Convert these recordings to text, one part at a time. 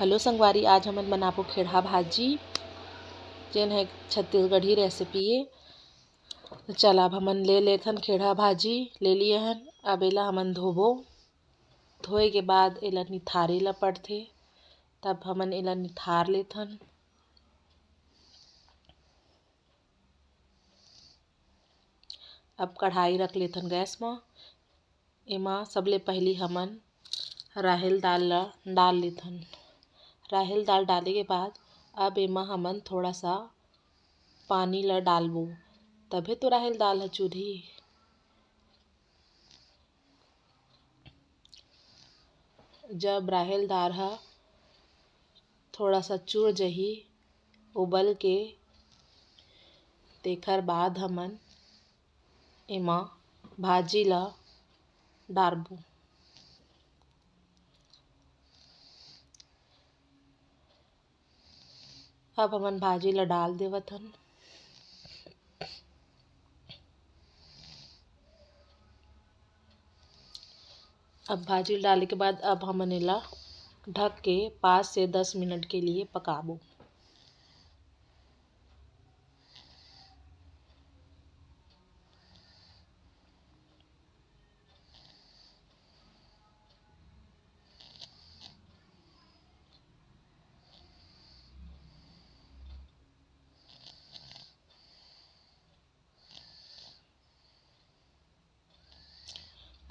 Hello संगवारी, आज हमन बनाबो खेड़हा भाजी जेन है छत्तीसगढ़ी रेसिपी है। तो चल अब हमन ले लेथन खेड़हा भाजी ले लिए हन। अब एला हमन धोबो। धोए के बाद एला निथारे ला पड़थे, तब हमन एला निथार लेथन। अब कढ़ाई रख लेथन गैस में। एमा सबले पहली हमन राहेर दाल ला डाल लेथन। राहेर दाल डाले के बाद अब एमा हमन थोड़ा सा पानी ला डालबो, तभे तो राहेर दाल ह चुरही। जब राहेर दाल ह थोड़ा सा चुर जही उबल के, तेखर बाद हमन एमा भाजी ला डारबो। अब हमन भाजी ला डाल देवथन। अब भाजी डाले के बाद अब हमन एला ढक के 5 से 10 मिनट के लिए पकाबो।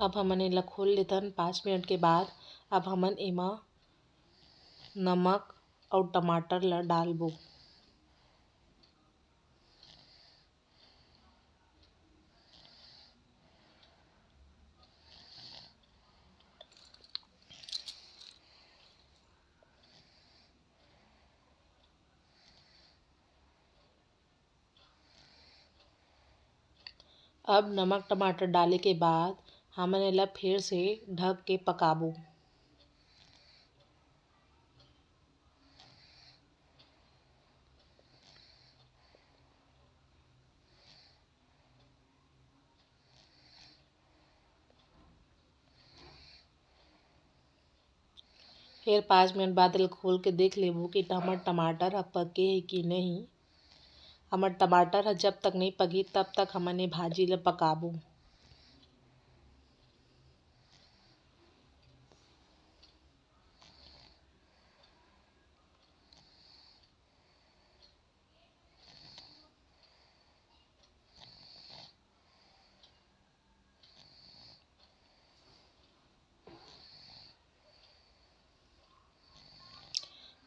अब हमन एला खोल लेथन 5 मिनट के बाद। अब हमन एमा नमक और टमाटर ला डालबो। अब नमक टमाटर डाले के बाद हमन एला फिर से ढक के पकाबो। फिर 5 मिनट बाद एला खोल के देख लेबो कि हमर टमाटर ह पके हे कि नहीं। हमर टमाटर ह जब तक नहीं पकही तब तक हमन ए भाजी ला पकाबो।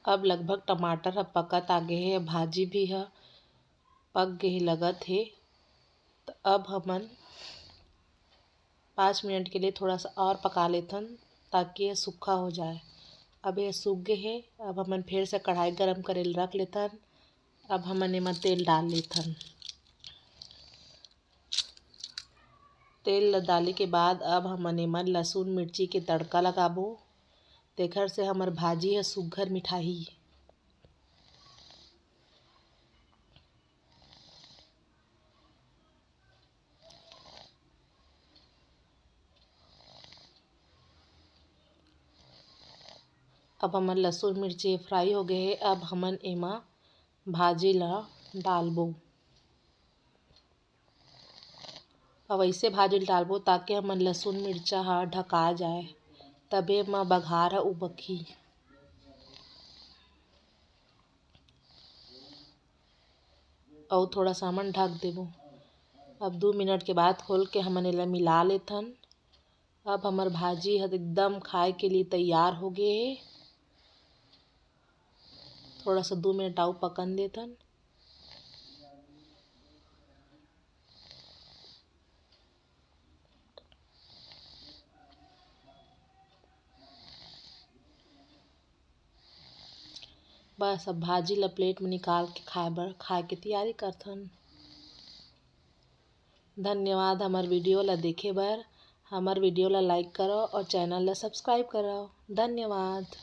अब लगभग टमाटर ह पकत आगे हे, भाजी भी ह पक गे हे लगत हे। तो अब हमन 5 मिनट के लिए थोड़ा सा और पका लेथन ताकि ये सूखा हो जाए। अब ये सूख गए हे। अब हमन फिर से कढ़ाई गरम करे ला रख लेथन। अब हमन एमा तेल डाल लेथन। तेल ला डाले के बाद अब हमन एमा लहसुन मिर्ची के तड़का लगाबो। तेखर से हमर भाजी ह सुग्घर मिठाही। अब हमर लहसुन मिर्ची फ्राई हो गए हे। अब हमन एमा भाजी ला डालबो। अब ऐसे भाजी डालबो ताकि हमन लहसुन मिर्चा ह ढका जाए, तबे एमा बघार ह उबकही। और थोड़ा सा हमन ढक देबो। अब 2 मिनट के बाद खोल के हमन एला मिला लेथन। अब हमर भाजी ह एकदम खाए के लिए तैयार हो गए हे। थोड़ा सा 2 मिनट और पकन देथन। बस अब भाजी ला प्लेट में निकाल के खाए के तैयारी करथन। धन्यवाद हमर वीडियो ला देखे बर। हमर वीडियो ला लाइक करो और चैनल ला सब्सक्राइब करो। धन्यवाद।